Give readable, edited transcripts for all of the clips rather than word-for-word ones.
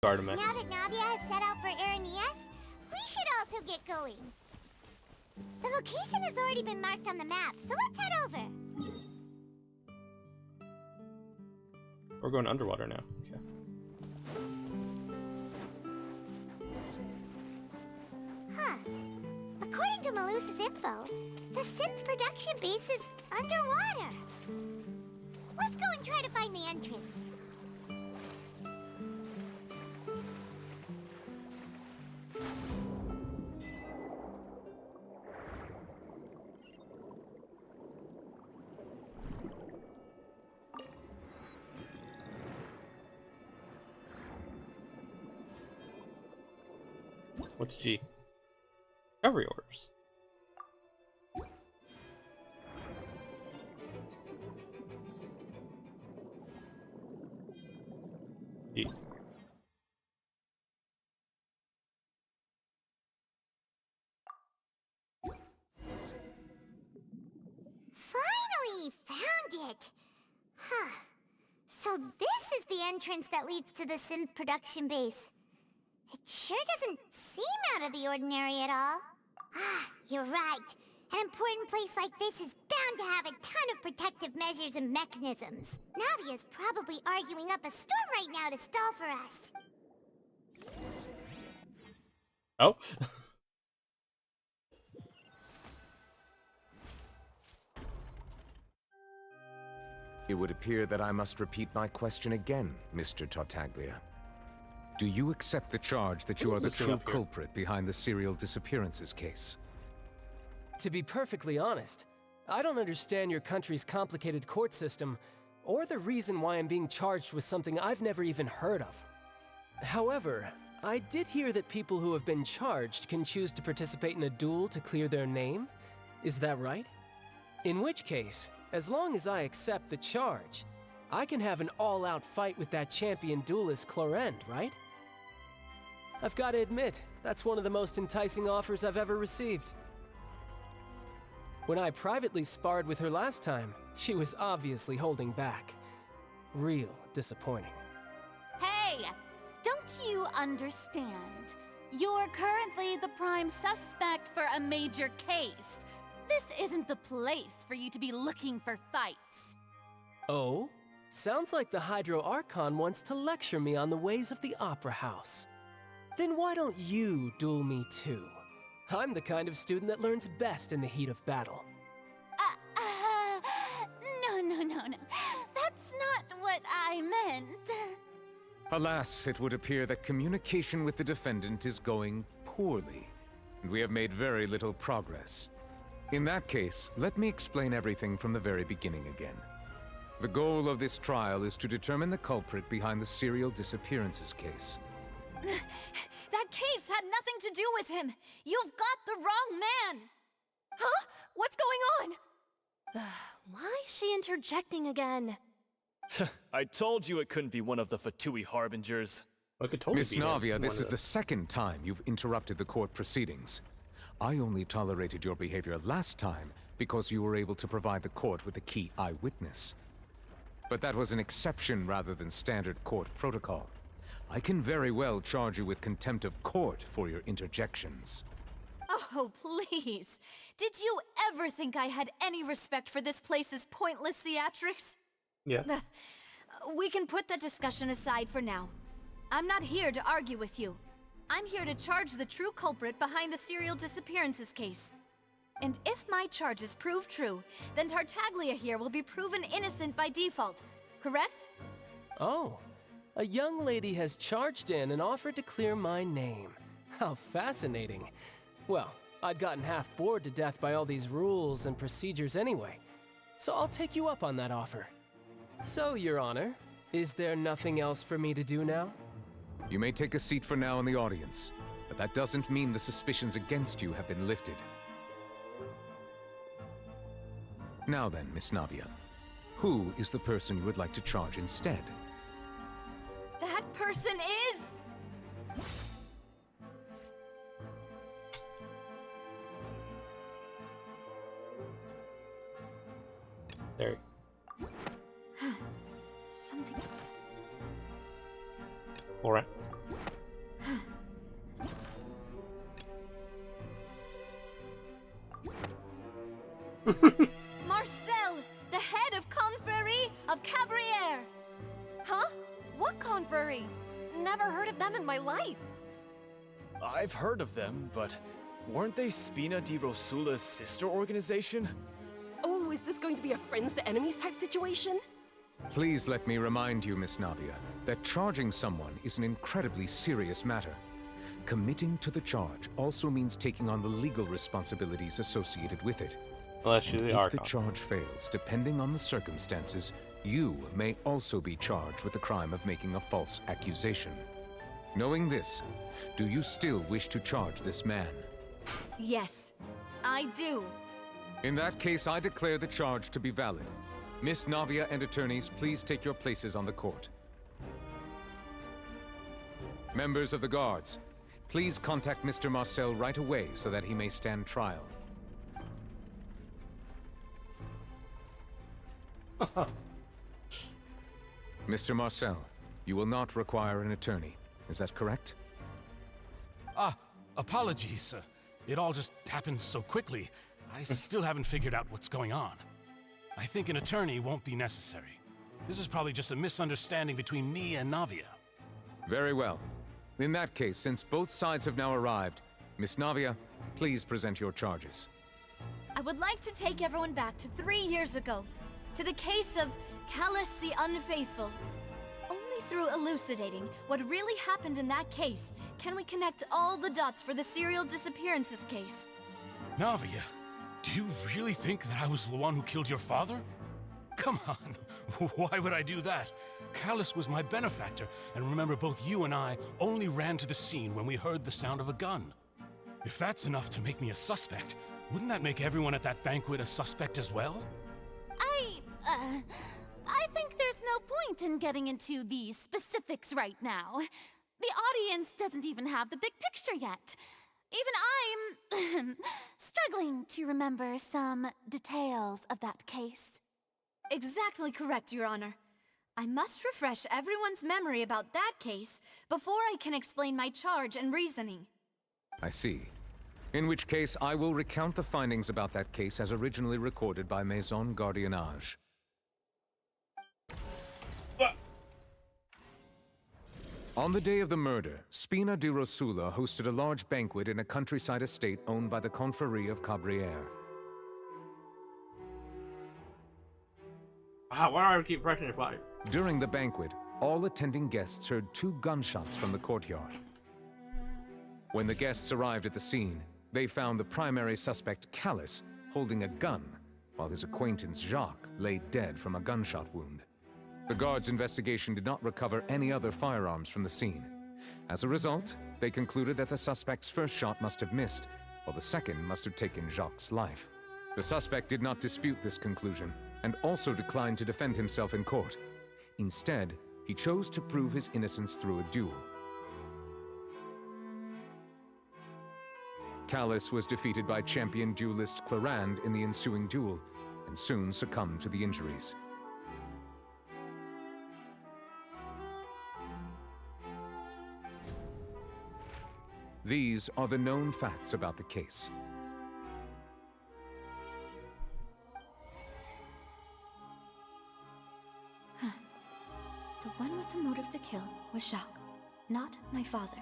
Guard him. Now that Navia has set out for Araneas, we should also get going. The location has already been marked on the map, so let's head over. We're going underwater now. Okay. Huh. According to Malusa's info, the synth production base is underwater. Let's go and try to find the entrance. What's G? Recovery orders. G. Finally found it! Huh. So this is the entrance that leads to the synth production base. It sure doesn't seem out of the ordinary at all. Ah, you're right. An important place like this is bound to have a ton of protective measures and mechanisms. Navia's probably arguing up a storm right now to stall for us. Oh. It would appear that I must repeat my question again, Mr. Tartaglia. Do you accept the charge that you are the true culprit behind the serial disappearances case? To be perfectly honest, I don't understand your country's complicated court system, or the reason why I'm being charged with something I've never even heard of. However, I did hear that people who have been charged can choose to participate in a duel to clear their name. Is that right? In which case, as long as I accept the charge, I can have an all-out fight with that champion duelist Clorend, right? I've got to admit, that's one of the most enticing offers I've ever received. When I privately sparred with her last time, she was obviously holding back. Real disappointing. Hey! Don't you understand? You're currently the prime suspect for a major case. This isn't the place for you to be looking for fights. Oh? Sounds like the Hydro Archon wants to lecture me on the ways of the Opera House. Then why don't you duel me too? I'm the kind of student that learns best in the heat of battle. No. That's not what I meant. Alas, it would appear that communication with the defendant is going poorly, and we have made very little progress. In that case, let me explain everything from the very beginning again. The goal of this trial is to determine the culprit behind the serial disappearances case. That case had nothing to do with him. You've got the wrong man. Huh? What's going on? Why is she interjecting again? I told you it couldn't be one of the Fatui Harbingers. Miss Navia, this is the second time you've interrupted the court proceedings. I only tolerated your behavior last time because you were able to provide the court with a key eyewitness. But that was an exception rather than standard court protocol. I can very well charge you with contempt of court for your interjections. Oh, please. Did you ever think I had any respect for this place's pointless theatrics? Yes. We can put that discussion aside for now. I'm not here to argue with you. I'm here to charge the true culprit behind the serial disappearances case. And if my charges prove true, then Tartaglia here will be proven innocent by default, correct? Oh, a young lady has charged in and offered to clear my name. How fascinating. Well, I'd gotten half bored to death by all these rules and procedures anyway, so I'll take you up on that offer. So, Your Honor, is there nothing else for me to do now? You may take a seat for now in the audience, but that doesn't mean the suspicions against you have been lifted. Now then, Miss Navia, who is the person you would like to charge instead? That person is... There. Something... Alright. Marcel, the head of Confrérie of Cabrières! Huh? What confrérie? Never heard of them in my life. I've heard of them, but weren't they Spina di Rosula's sister organization? Oh, is this going to be a friends to enemies type situation? Please let me remind you, Miss Navia, that charging someone is an incredibly serious matter. Committing to the charge also means taking on the legal responsibilities associated with it. Unless you're the If the Archon. charge fails, depending on the circumstances, you may also be charged with the crime of making a false accusation. Knowing this, do you still wish to charge this man? Yes, I do. In that case, I declare the charge to be valid. Miss Navia and attorneys, please take your places on the court. Members of the guards, please contact Mr. Marcel right away so that he may stand trial. Mr. Marcel, you will not require an attorney. Is that correct? Apologies. It all just happened so quickly. I still haven't figured out what's going on. I think an attorney won't be necessary. This is probably just a misunderstanding between me and Navia. Very well. In that case, since both sides have now arrived, Miss Navia, please present your charges. I would like to take everyone back to 3 years ago, to the case of Callus the Unfaithful. Only through elucidating what really happened in that case can we connect all the dots for the serial disappearances case. Navia, do you really think that I was the one who killed your father? Come on, why would I do that? Callus was my benefactor, and remember both you and I only ran to the scene when we heard the sound of a gun. If that's enough to make me a suspect, wouldn't that make everyone at that banquet a suspect as well? I think there's no point in getting into the specifics right now. The audience doesn't even have the big picture yet. Even I'm struggling to remember some details of that case. Exactly correct, Your Honor. I must refresh everyone's memory about that case before I can explain my charge and reasoning. I see. In which case, I will recount the findings about that case as originally recorded by Maison Gardiennage. On the day of the murder, Spina di Rosula hosted a large banquet in a countryside estate owned by the Confrérie of Cabrières. Wow, why do I keep pressing this button? During the banquet, all attending guests heard 2 gunshots from the courtyard. When the guests arrived at the scene, they found the primary suspect, Callus, holding a gun, while his acquaintance, Jacques, lay dead from a gunshot wound. The guards' investigation did not recover any other firearms from the scene. As a result, they concluded that the suspect's first shot must have missed, while the second must have taken Jacques' life. The suspect did not dispute this conclusion, and also declined to defend himself in court. Instead, he chose to prove his innocence through a duel. Callus was defeated by champion duelist Clarande in the ensuing duel, and soon succumbed to the injuries. These are the known facts about the case. The one with the motive to kill was Jacques, not my father.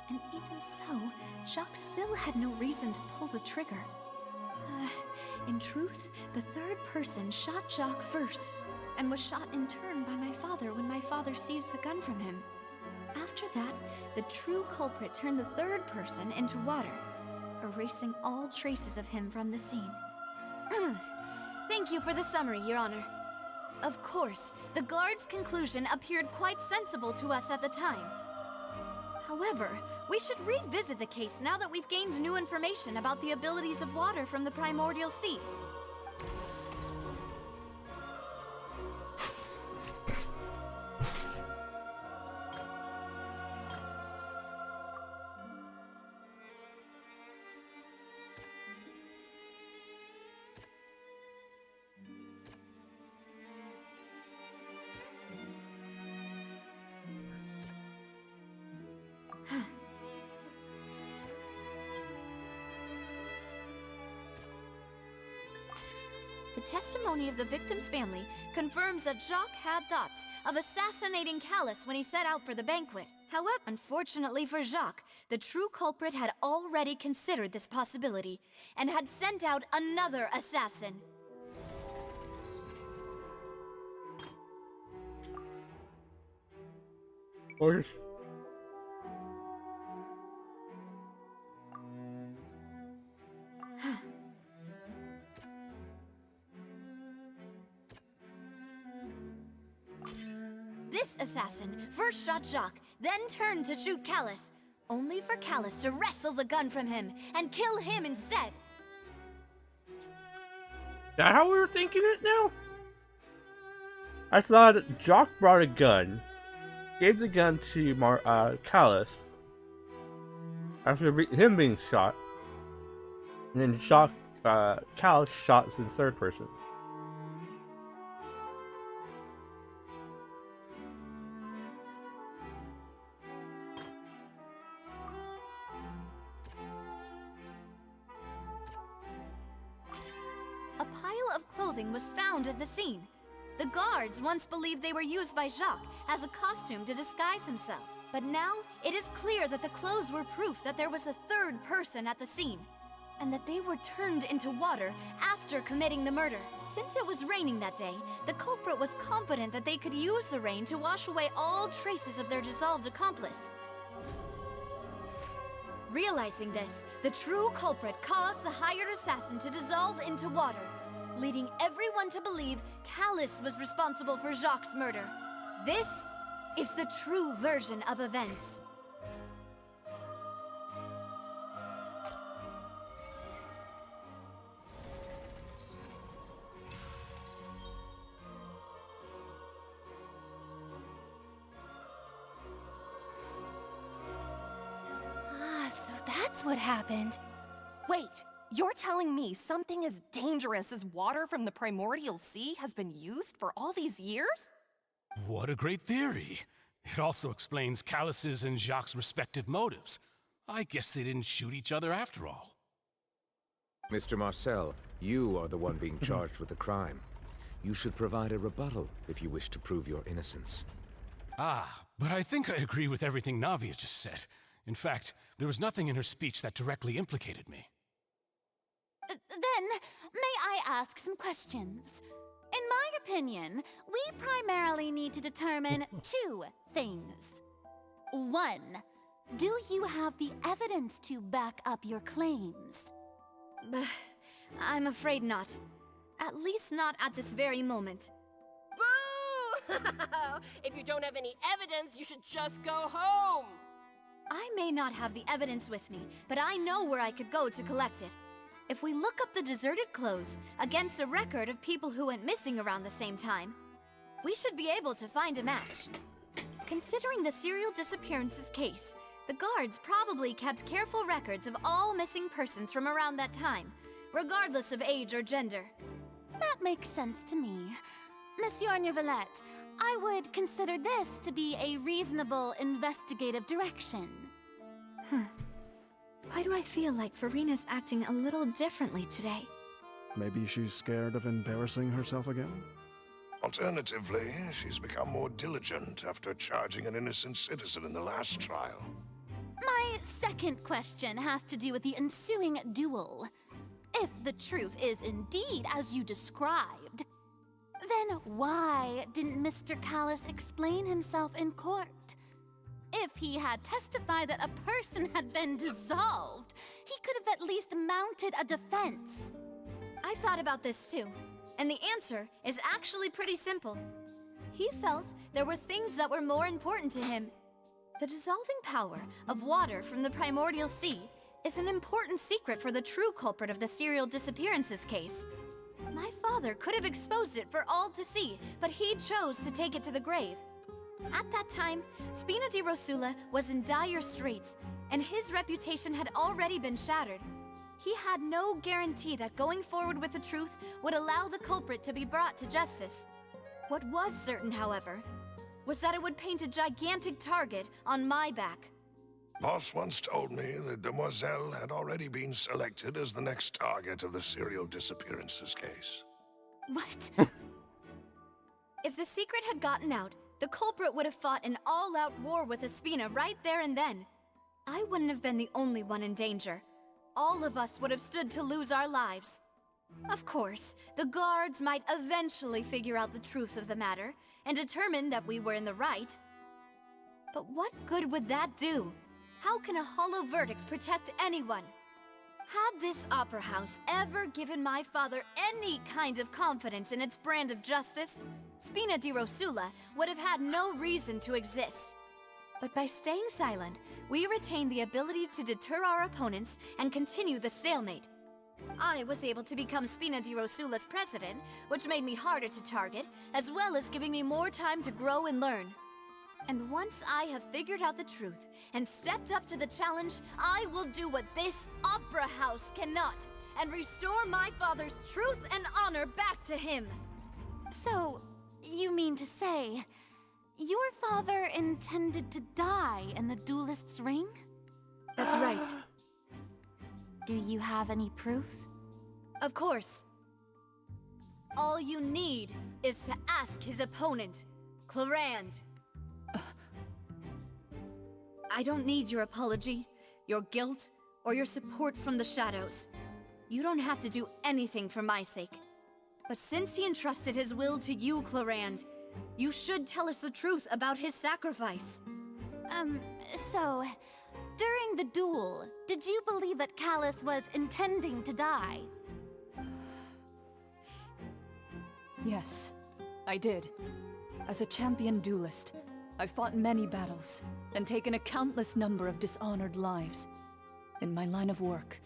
And even so, Jacques still had no reason to pull the trigger. In truth, the third person shot Jacques first, and was shot in turn by my father when my father seized the gun from him. After that, the true culprit turned the third person into water, erasing all traces of him from the scene. Thank you for the summary, Your Honor. Of course, the guard's conclusion appeared quite sensible to us at the time. However, we should revisit the case now that we've gained new information about the abilities of water from the primordial sea. testimony of the victim's family confirms that Jacques had thoughts of assassinating Callus when he set out for the banquet. However, unfortunately for Jacques, the true culprit had already considered this possibility and had sent out another assassin. Or This assassin first shot Jacques, then turned to shoot Callus, only for Callus to wrestle the gun from him and kill him instead. that how we were thinking it now? I thought Jock brought a gun, gave the gun to Callus after him being shot, and then Callus shot in third person. A pile of clothing was found at the scene. The guards once believed they were used by Jacques as a costume to disguise himself. But now, it is clear that the clothes were proof that there was a third person at the scene, and that they were turned into water after committing the murder. Since it was raining that day, the culprit was confident that they could use the rain to wash away all traces of their dissolved accomplice. Realizing this, the true culprit caused the hired assassin to dissolve into water, leading everyone to believe Callus was responsible for Jacques' murder. This is the true version of events. So that's what happened. Wait, you're telling me something as dangerous as water from the primordial sea has been used for all these years? What a great theory. It also explains Callus's and Jacques' respective motives. I guess they didn't shoot each other after all. Mr. Marcel, you are the one being charged with the crime. You should provide a rebuttal if you wish to prove your innocence. Ah, but I think I agree with everything Navia just said. In fact, there was nothing in her speech that directly implicated me. Then, may I ask some questions? In my opinion, we primarily need to determine two things. One, do you have the evidence to back up your claims? I'm afraid not. At least not at this very moment. Boo! If you don't have any evidence, you should just go home! I may not have the evidence with me, but I know where I could go to collect it. If we look up the deserted clothes against a record of people who went missing around the same time, we should be able to find a match. Considering the serial disappearances case, the guards probably kept careful records of all missing persons from around that time, regardless of age or gender. That makes sense to me. Monsieur Neuvillette, I would consider this to be a reasonable investigative direction. Why do I feel like Farina's acting a little differently today? Maybe she's scared of embarrassing herself again? Alternatively, she's become more diligent after charging an innocent citizen in the last trial. My second question has to do with the ensuing duel. If the truth is indeed as you described, then why didn't Mr. Callus explain himself in court? If he had testified that a person had been dissolved, he could have at least mounted a defense. I've thought about this too, and the answer is actually pretty simple. He felt there were things that were more important to him. The dissolving power of water from the primordial sea is an important secret for the true culprit of the serial disappearances case. My father could have exposed it for all to see, but he chose to take it to the grave. At that time, Spina di Rosula was in dire straits, and his reputation had already been shattered. He had no guarantee that going forward with the truth would allow the culprit to be brought to justice. What was certain, however, was that it would paint a gigantic target on my back. Boss once told me that Demoiselle had already been selected as the next target of the serial disappearances case. What? If the secret had gotten out, the culprit would have fought an all-out war with Espina right there and then. I wouldn't have been the only one in danger. All of us would have stood to lose our lives. Of course, the guards might eventually figure out the truth of the matter and determine that we were in the right. But what good would that do? How can a hollow verdict protect anyone? Had this opera house ever given my father any kind of confidence in its brand of justice, Spina di Rosula would have had no reason to exist. But by staying silent, we retain the ability to deter our opponents and continue the stalemate. I was able to become Spina di Rosula's president, which made me harder to target, as well as giving me more time to grow and learn. And once I have figured out the truth and stepped up to the challenge, I will do what this opera house cannot, and restore my father's truth and honor back to him. So, you mean to say, your father intended to die in the duelist's ring? That's right. Do you have any proof? Of course. All you need is to ask his opponent, Clarand. I don't need your apology, your guilt, or your support from the shadows. You don't have to do anything for my sake. But since he entrusted his will to you, Clarand, you should tell us the truth about his sacrifice. So, during the duel, did you believe that Callus was intending to die? Yes, I did. As a champion duelist, I've fought many battles and taken a countless number of dishonored lives. In my line of work,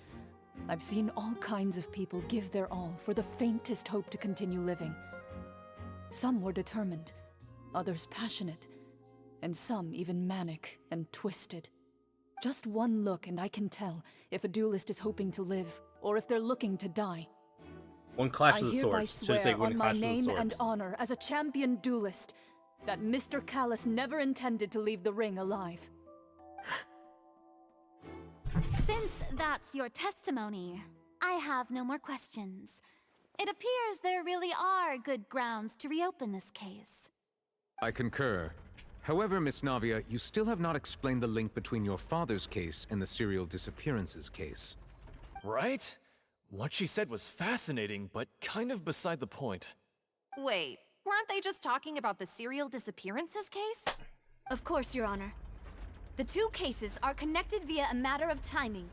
I've seen all kinds of people give their all for the faintest hope to continue living. Some were determined, others passionate, and some even manic and twisted. Just one look and I can tell if a duelist is hoping to live or if they're looking to die. One clash I of the hereby swords. Should I say swear one on clash my of the name swords? and honor as a champion duelist that Mr. Callus never intended to leave the ring alive. Since that's your testimony, I have no more questions. It appears there really are good grounds to reopen this case. I concur. However, Miss Navia, you still have not explained the link between your father's case and the serial disappearances case. Right? What she said was fascinating, but kind of beside the point. Wait, weren't they just talking about the serial disappearances case? Of course, Your Honor. The two cases are connected via a matter of timing.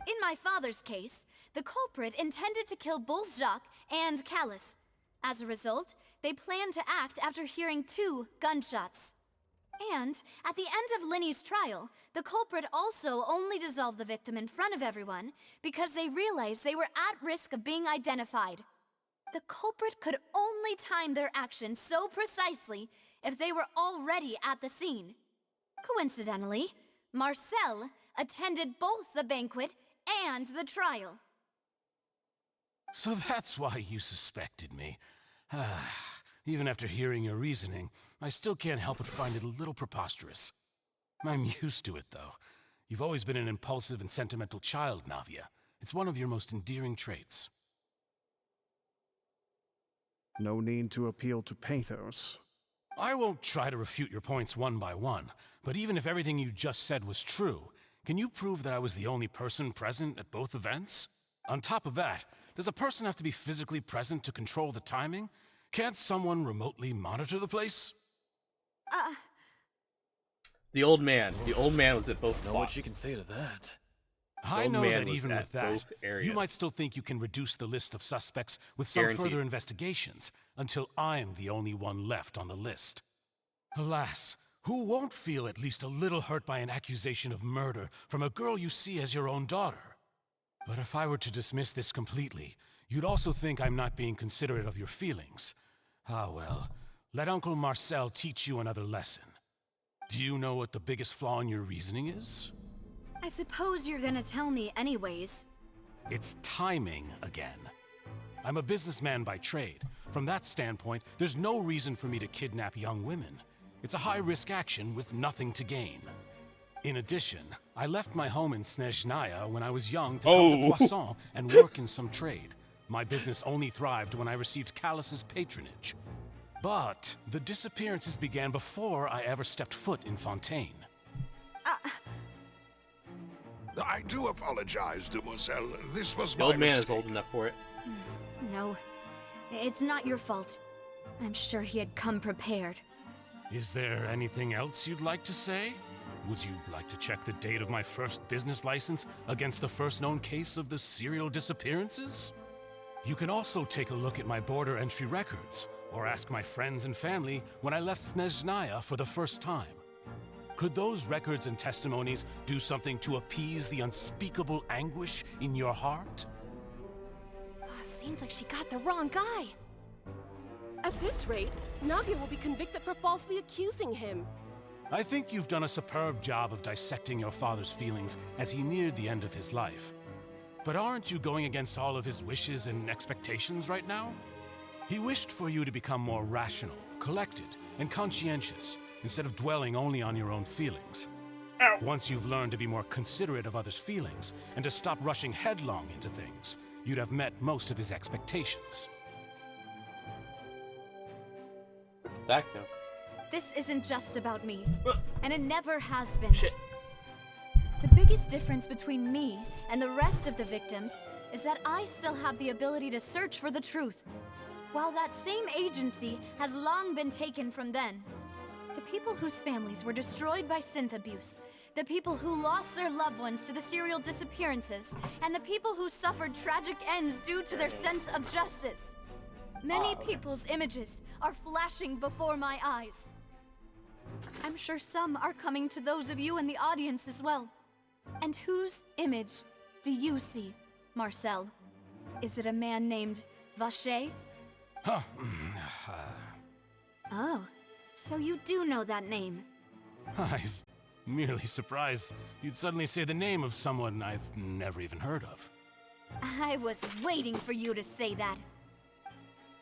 In my father's case, the culprit intended to kill both Jacques and Callus. As a result, they planned to act after hearing 2 gunshots. And at the end of Linny's trial, the culprit also only dissolved the victim in front of everyone because they realized they were at risk of being identified. The culprit could only time their actions so precisely if they were already at the scene. Coincidentally, Marcel attended both the banquet and the trial. So that's why you suspected me. Even after hearing your reasoning, I still can't help but find it a little preposterous. I'm used to it, though. You've always been an impulsive and sentimental child, Navia. It's one of your most endearing traits. No need to appeal to pathos. I won't try to refute your points one by one, but even if everything you just said was true, can you prove that I was the only person present at both events? On top of that, does a person have to be physically present to control the timing? Can't someone remotely monitor the place? The old man was at both spots. Know what you can say to that? I know that even with that, you might still think you can reduce the list of suspects with some further investigations, until I'm the only one left on the list. Alas, who won't feel at least a little hurt by an accusation of murder from a girl you see as your own daughter? But if I were to dismiss this completely, you'd also think I'm not being considerate of your feelings. Ah well, let Uncle Marcel teach you another lesson. Do you know what the biggest flaw in your reasoning is? I suppose you're gonna tell me anyways. It's timing again. I'm a businessman by trade. From that standpoint, there's no reason for me to kidnap young women. It's a high-risk action with nothing to gain. In addition, I left my home in Snezhnaya when I was young to come to Poisson and work in some trade. My business only thrived when I received Callus's patronage. But the disappearances began before I ever stepped foot in Fontaine. I do apologize, Demoiselle. This was The my old man mistake. is old enough for it. No, it's not your fault. I'm sure he had come prepared. Is there anything else you'd like to say? Would you like to check the date of my first business license against the first known case of the serial disappearances? You can also take a look at my border entry records, or ask my friends and family when I left Snezhnaya for the first time. Could those records and testimonies do something to appease the unspeakable anguish in your heart? Seems like she got the wrong guy. At this rate, Navia will be convicted for falsely accusing him. I think you've done a superb job of dissecting your father's feelings as he neared the end of his life. But aren't you going against all of his wishes and expectations right now? He wished for you to become more rational, collected, and conscientious, instead of dwelling only on your own feelings. Once you've learned to be more considerate of others' feelings, and to stop rushing headlong into things, you'd have met most of his expectations. Exactly. This isn't just about me, and it never has been. Shit. The biggest difference between me and the rest of the victims is that I still have the ability to search for the truth, while that same agency has long been taken from them. The people whose families were destroyed by synth abuse, the people who lost their loved ones to the serial disappearances, and the people who suffered tragic ends due to their sense of justice. Many people's images are flashing before my eyes. I'm sure some are coming to those of you in the audience as well. And whose image do you see, Marcel? Is it a man named Vacher? Huh. Oh, so you do know that name. I'm merely surprised you'd suddenly say the name of someone I've never even heard of. I was waiting for you to say that.